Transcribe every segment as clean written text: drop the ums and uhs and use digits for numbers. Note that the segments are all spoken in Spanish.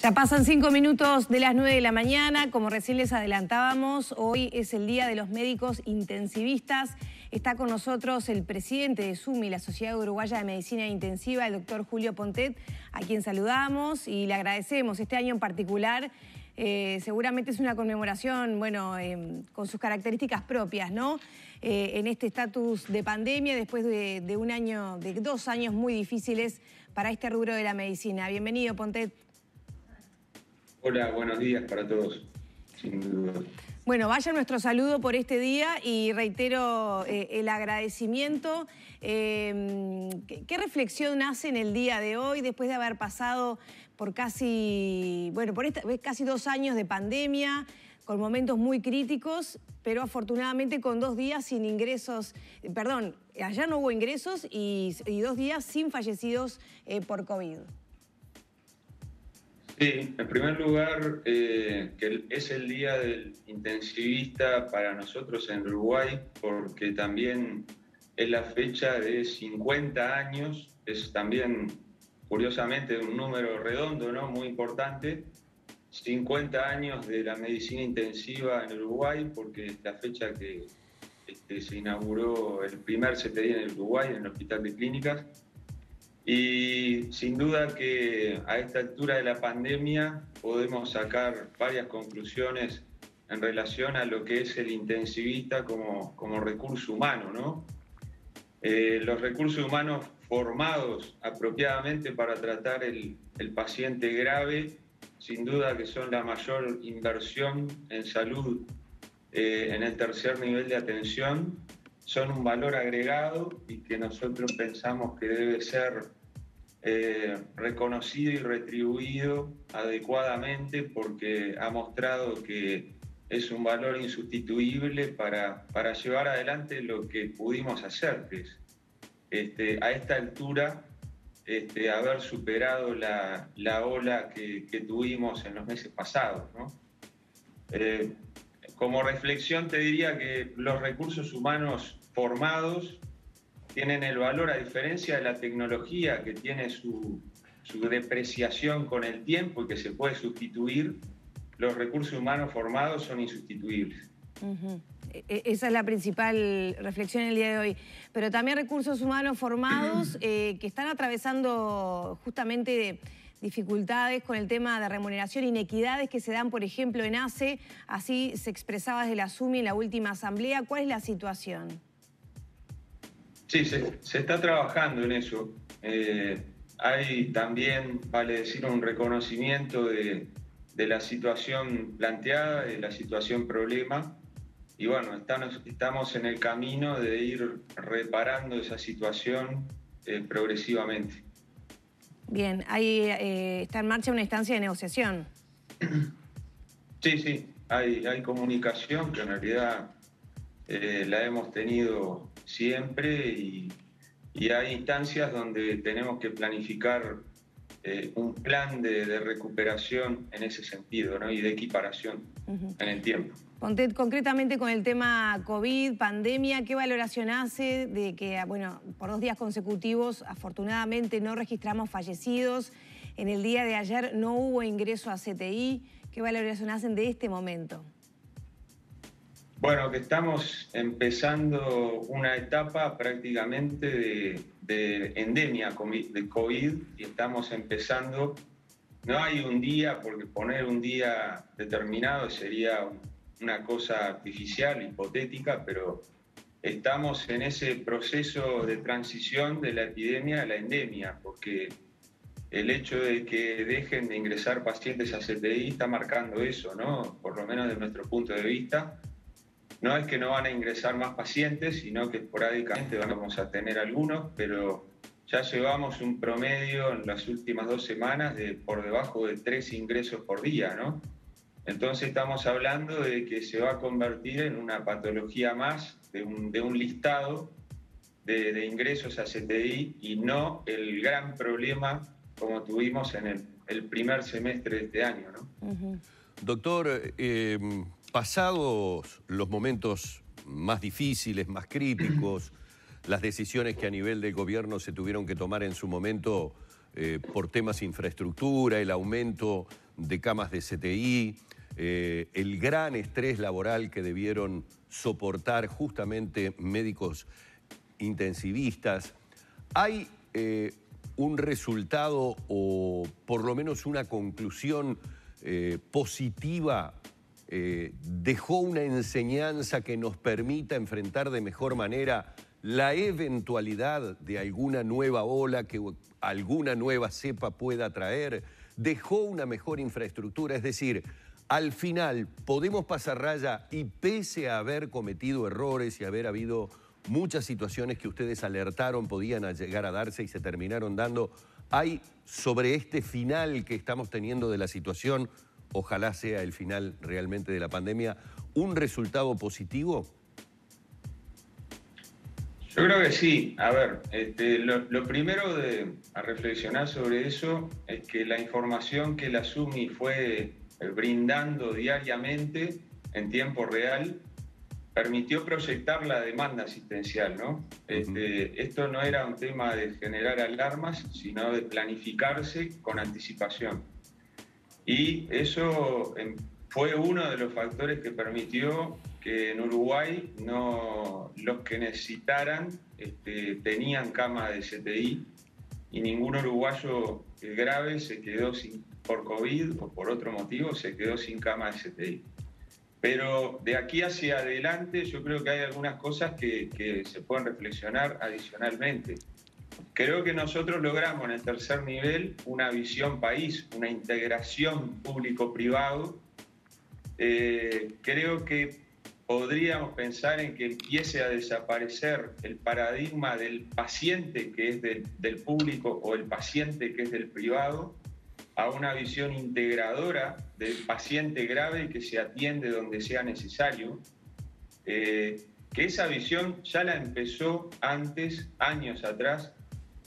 Ya pasan 5 minutos de las 9 de la mañana. Como recién les adelantábamos, hoy es el Día de los Médicos Intensivistas. Está con nosotros el presidente de SUMI, la Sociedad Uruguaya de Medicina Intensiva, el doctor Julio Pontet, a quien saludamos y le agradecemos este año en particular. Seguramente es una conmemoración, bueno, con sus características propias, ¿no? En este estatus de pandemia, después de 2 años muy difíciles para este rubro de la medicina. Bienvenido, Pontet. Hola, buenos días para todos, sin duda. Bueno, vaya nuestro saludo por este día y reitero el agradecimiento. ¿Qué reflexión hace en el día de hoy después de haber pasado por casi 2 años de pandemia, con momentos muy críticos, pero afortunadamente con 2 días sin ingresos, allá no hubo ingresos y 2 días sin fallecidos por COVID? Sí, en primer lugar, que es el Día del Intensivista para nosotros en Uruguay, porque también es la fecha de 50 años, es también, curiosamente, un número redondo, ¿no? Muy importante, 50 años de la medicina intensiva en Uruguay, porque es la fecha que se inauguró el primer CTI en el Uruguay, en el Hospital de Clínicas. Y sin duda que a esta altura de la pandemia podemos sacar varias conclusiones en relación a lo que es el intensivista como recurso humano, ¿no? Los recursos humanos formados apropiadamente para tratar el paciente grave, sin duda que son la mayor inversión en salud en el tercer nivel de atención, son un valor agregado y que nosotros pensamos que debe ser reconocido y retribuido adecuadamente, porque ha mostrado que es un valor insustituible para llevar adelante lo que pudimos hacer, que es a esta altura haber superado la ola que tuvimos en los meses pasados, ¿no? Como reflexión te diría que los recursos humanos formados tienen el valor, a diferencia de la tecnología que tiene su depreciación con el tiempo y que se puede sustituir. Los recursos humanos formados son insustituibles. Esa es la principal reflexión el día de hoy. Pero también recursos humanos formados que están atravesando justamente dificultades con el tema de remuneración, inequidades que se dan, por ejemplo, en ACE. Así se expresaba desde la SUMI en la última asamblea. ¿Cuál es la situación? Sí, se está trabajando en eso. Hay también, vale decir, un reconocimiento de la situación planteada, de la situación problema. Y bueno, estamos en el camino de ir reparando esa situación progresivamente. Bien, ahí está en marcha una instancia de negociación. Sí, hay comunicación que en realidad la hemos tenido siempre y hay instancias donde tenemos que planificar un plan de recuperación en ese sentido, ¿no? Y de equiparación en el tiempo. Pontet, concretamente con el tema COVID, pandemia, ¿qué valoración hace de que, bueno, por 2 días consecutivos afortunadamente no registramos fallecidos? En el día de ayer no hubo ingreso a CTI. ¿Qué valoración hacen de este momento? Bueno, que estamos empezando una etapa prácticamente de endemia de COVID y estamos empezando, no hay un día, porque poner un día determinado sería una cosa artificial, hipotética, pero estamos en ese proceso de transición de la epidemia a la endemia, porque el hecho de que dejen de ingresar pacientes a CTI está marcando eso, ¿no? Por lo menos desde nuestro punto de vista. No es que no van a ingresar más pacientes, sino que esporádicamente vamos a tener algunos, pero ya llevamos un promedio en las últimas 2 semanas de por debajo de 3 ingresos por día, ¿no? Entonces estamos hablando de que se va a convertir en una patología más de un listado de ingresos a CTI y no el gran problema como tuvimos en el primer semestre de este año, ¿no? Doctor, pasados los momentos más difíciles, más críticos, las decisiones que a nivel del gobierno se tuvieron que tomar en su momento por temas de infraestructura, el aumento de camas de CTI, el gran estrés laboral que debieron soportar justamente médicos intensivistas. ¿Hay un resultado o por lo menos una conclusión positiva? ¿Dejó una enseñanza que nos permita enfrentar de mejor manera la eventualidad de alguna nueva ola que alguna nueva cepa pueda traer? ¿Dejó una mejor infraestructura? Es decir, al final podemos pasar raya y pese a haber cometido errores y haber habido muchas situaciones que ustedes alertaron podían llegar a darse y se terminaron dando, ¿hay sobre este final que estamos teniendo de la situación, ojalá sea el final realmente de la pandemia, un resultado positivo? Yo creo que sí. A ver, lo primero a reflexionar sobre eso es que la información que la SUMI fue brindando diariamente en tiempo real permitió proyectar la demanda asistencial, ¿no? Esto no era un tema de generar alarmas, sino de planificarse con anticipación. Y eso fue uno de los factores que permitió que en Uruguay los que necesitaran tenían cama de CTI y ningún uruguayo grave se quedó por COVID o por otro motivo se quedó sin cama de CTI. Pero de aquí hacia adelante yo creo que hay algunas cosas que se pueden reflexionar adicionalmente. Creo que nosotros logramos en el tercer nivel una visión país, una integración público-privado. Creo que podríamos pensar en que empiece a desaparecer el paradigma del paciente que es del público o el paciente que es del privado, a una visión integradora del paciente grave que se atiende donde sea necesario. Que esa visión ya la empezó antes, años atrás,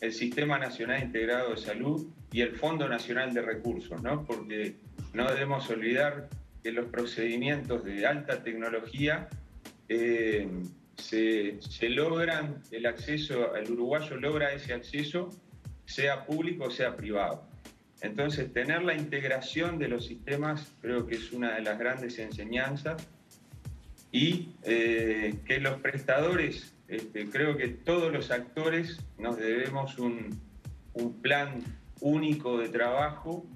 el Sistema Nacional Integrado de Salud y el Fondo Nacional de Recursos, ¿no? Porque no debemos olvidar que los procedimientos de alta tecnología se logran, el acceso, el uruguayo logra ese acceso, sea público o sea privado. Entonces, tener la integración de los sistemas creo que es una de las grandes enseñanzas y que los prestadores, creo que todos los actores nos debemos un plan único de trabajo,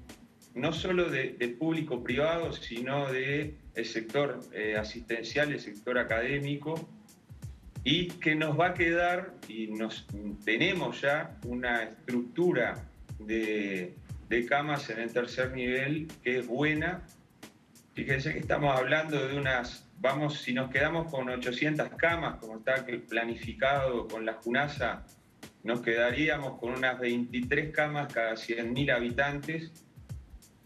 no solo de público-privado, sino del sector asistencial, el sector académico, y que nos va a quedar, y tenemos ya una estructura de camas en el tercer nivel que es buena. Fíjense que estamos hablando de si nos quedamos con 800 camas, como está planificado con la JUNASA, nos quedaríamos con unas 23 camas cada 100.000 habitantes,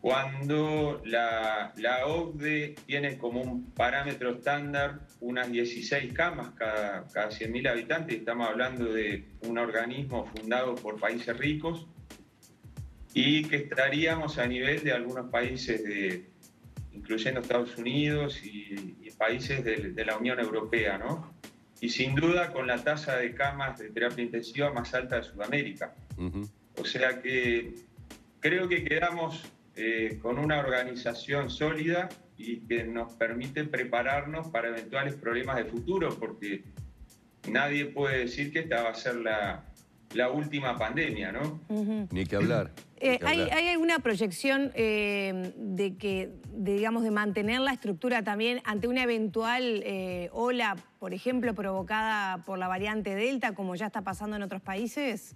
cuando la OCDE tiene como un parámetro estándar unas 16 camas cada 100.000 habitantes. Estamos hablando de un organismo fundado por países ricos y que estaríamos a nivel de algunos países, incluyendo Estados Unidos y países de la Unión Europea, ¿no? Y sin duda con la tasa de camas de terapia intensiva más alta de Sudamérica. O sea que creo que quedamos con una organización sólida y que nos permite prepararnos para eventuales problemas de futuro, porque nadie puede decir que esta va a ser la última pandemia, ¿no? Ni que hablar. ¿Hay alguna proyección de mantener la estructura también ante una eventual ola, por ejemplo, provocada por la variante Delta, como ya está pasando en otros países?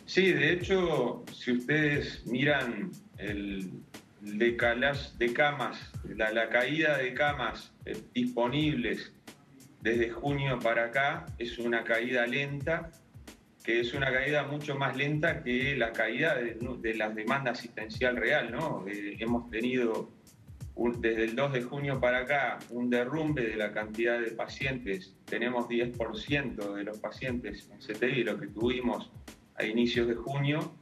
Sí, de hecho, si ustedes miran el decalage de camas, la caída de camas disponibles desde junio para acá, es una caída lenta, que es una caída mucho más lenta que la caída de la demanda asistencial real, ¿no? Hemos tenido desde el 2 de junio para acá un derrumbe de la cantidad de pacientes. Tenemos 10% de los pacientes en CTI, lo que tuvimos a inicios de junio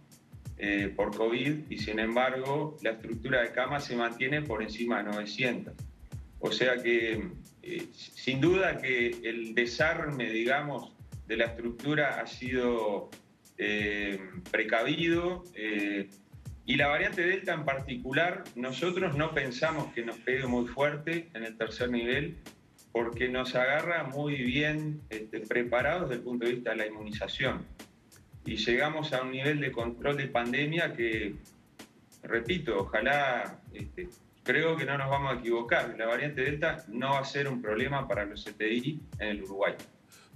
por COVID, y sin embargo la estructura de camas se mantiene por encima de 900. O sea que sin duda que el desarme, digamos, de la estructura ha sido precavido, Y la variante Delta en particular, nosotros no pensamos que nos pegue muy fuerte en el tercer nivel, porque nos agarra muy bien preparados desde el punto de vista de la inmunización. Y llegamos a un nivel de control de pandemia que, repito, ojalá, creo que no nos vamos a equivocar. La variante Delta no va a ser un problema para los CTI en el Uruguay.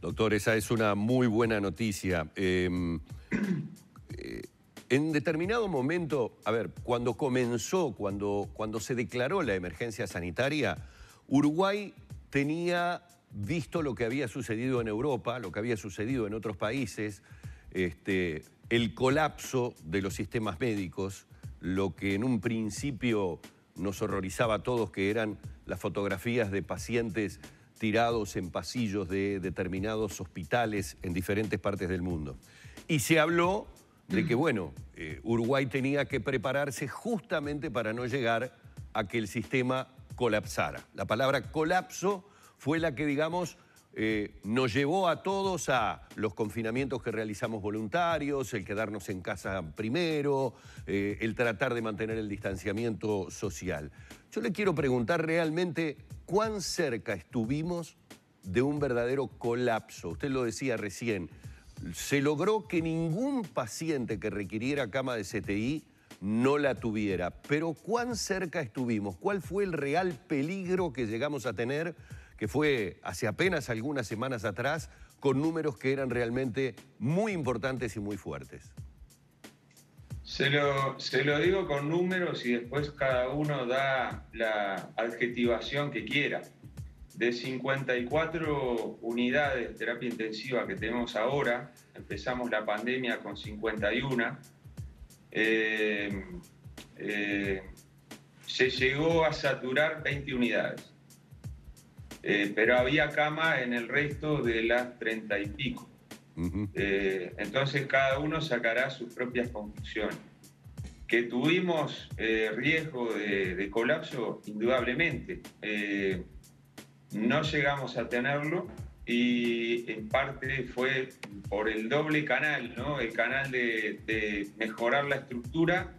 Doctor, esa es una muy buena noticia. En determinado momento, a ver, cuando comenzó, cuando se declaró la emergencia sanitaria, Uruguay tenía visto lo que había sucedido en Europa, lo que había sucedido en otros países, el colapso de los sistemas médicos, lo que en un principio nos horrorizaba a todos, que eran las fotografías de pacientes tirados en pasillos de determinados hospitales en diferentes partes del mundo. Y se habló de que, bueno, Uruguay tenía que prepararse justamente para no llegar a que el sistema colapsara. La palabra colapso fue la que, digamos, nos llevó a todos a los confinamientos que realizamos voluntarios, el quedarnos en casa primero, el tratar de mantener el distanciamiento social. Yo le quiero preguntar realmente cuán cerca estuvimos de un verdadero colapso. Usted lo decía recién, se logró que ningún paciente que requiriera cama de CTI no la tuviera, pero ¿cuán cerca estuvimos? ¿Cuál fue el real peligro que llegamos a tener, que fue hace apenas algunas semanas atrás, con números que eran realmente muy importantes y muy fuertes? Se lo digo con números y después cada uno da la adjetivación que quiera. De 54 unidades de terapia intensiva que tenemos ahora, empezamos la pandemia con 51, se llegó a saturar 20 unidades, pero había cama en el resto de las 30 y pico. Entonces cada uno sacará sus propias conclusiones. Que tuvimos riesgo de colapso, indudablemente. No llegamos a tenerlo y en parte fue por el doble canal, ¿no? El canal de mejorar la estructura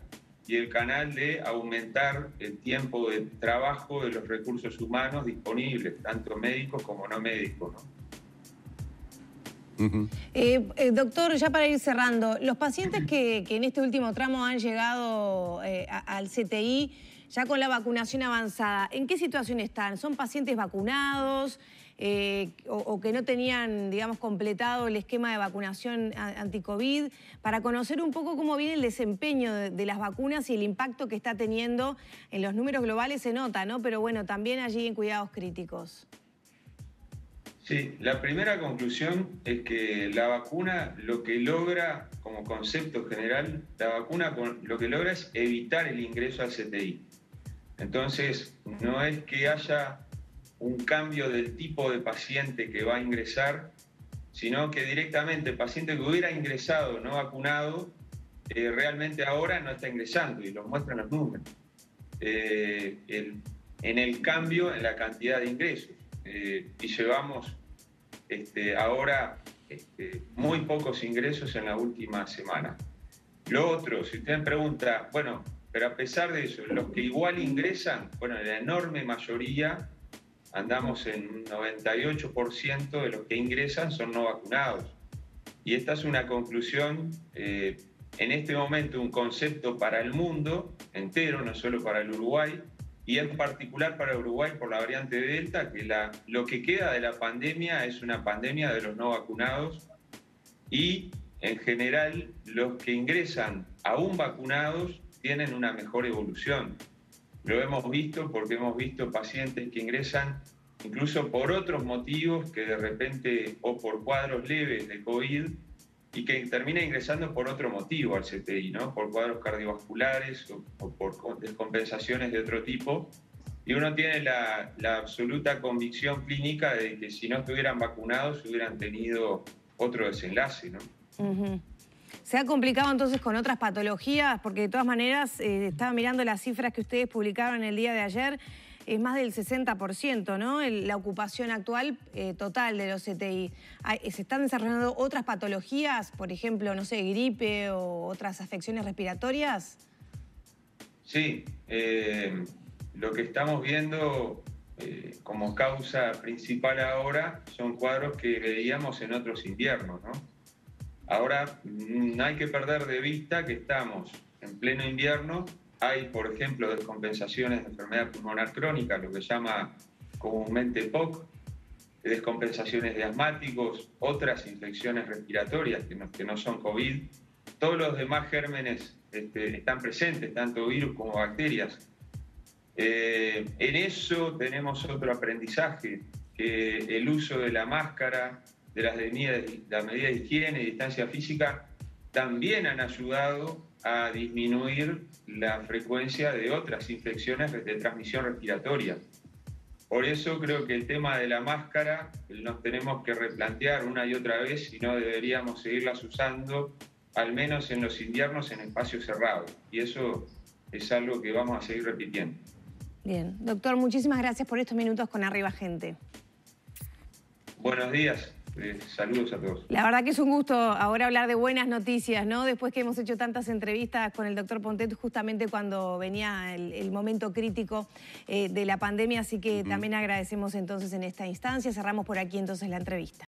y el canal de aumentar el tiempo de trabajo de los recursos humanos disponibles, tanto médicos como no médicos, ¿no? Doctor, ya para ir cerrando, los pacientes que en este último tramo han llegado al CTI ya con la vacunación avanzada, ¿en qué situación están? ¿Son pacientes vacunados o que no tenían, digamos, completado el esquema de vacunación anti-COVID? Para conocer un poco cómo viene el desempeño de las vacunas y el impacto que está teniendo en los números globales se nota, ¿no? Pero bueno, también allí en cuidados críticos. Sí, la primera conclusión es que la vacuna lo que logra, como concepto general, la vacuna lo que logra es evitar el ingreso al CTI. Entonces, no es que haya un cambio del tipo de paciente que va a ingresar, sino que directamente el paciente que hubiera ingresado no vacunado, realmente ahora no está ingresando y lo muestran los números. En el cambio en la cantidad de ingresos. Y llevamos ahora muy pocos ingresos en la última semana. Lo otro, si usted me pregunta, bueno, pero a pesar de eso, los que igual ingresan, bueno, la enorme mayoría, andamos en un 98% de los que ingresan son no vacunados. Y esta es una conclusión, en este momento, un concepto para el mundo entero, no solo para el Uruguay, y en particular para Uruguay por la variante Delta, que lo que queda de la pandemia es una pandemia de los no vacunados y en general los que ingresan aún vacunados tienen una mejor evolución. Lo hemos visto porque hemos visto pacientes que ingresan incluso por otros motivos que de repente o por cuadros leves de COVID y que termina ingresando por otro motivo al CTI, ¿no? Por cuadros cardiovasculares o por descompensaciones de otro tipo. Y uno tiene la absoluta convicción clínica de que si no estuvieran vacunados hubieran tenido otro desenlace, ¿no? ¿Se ha complicado entonces con otras patologías? Porque de todas maneras, estaba mirando las cifras que ustedes publicaron el día de ayer, es más del 60%, ¿no? La ocupación actual total de los CTI. ¿Se están desarrollando otras patologías, por ejemplo, no sé, gripe o otras afecciones respiratorias? Sí, lo que estamos viendo como causa principal ahora son cuadros que veíamos en otros inviernos, ¿no? Ahora no hay que perder de vista que estamos en pleno invierno. Hay, por ejemplo, descompensaciones de enfermedad pulmonar crónica, lo que se llama comúnmente POC, descompensaciones de asmáticos, otras infecciones respiratorias que no son COVID. Todos los demás gérmenes están presentes, tanto virus como bacterias. En eso tenemos otro aprendizaje, que el uso de la máscara, de las medidas de higiene y distancia física, también han ayudado a disminuir la frecuencia de otras infecciones de transmisión respiratoria. Por eso creo que el tema de la máscara nos tenemos que replantear una y otra vez si no deberíamos seguirlas usando, al menos en los inviernos, en espacios cerrados. Y eso es algo que vamos a seguir repitiendo. Bien. Doctor, muchísimas gracias por estos minutos con Arriba Gente. Buenos días. Saludos a todos. La verdad que es un gusto ahora hablar de buenas noticias, ¿no? Después que hemos hecho tantas entrevistas con el doctor Pontet justamente cuando venía el momento crítico de la pandemia, así que también agradecemos entonces en esta instancia. Cerramos por aquí entonces la entrevista.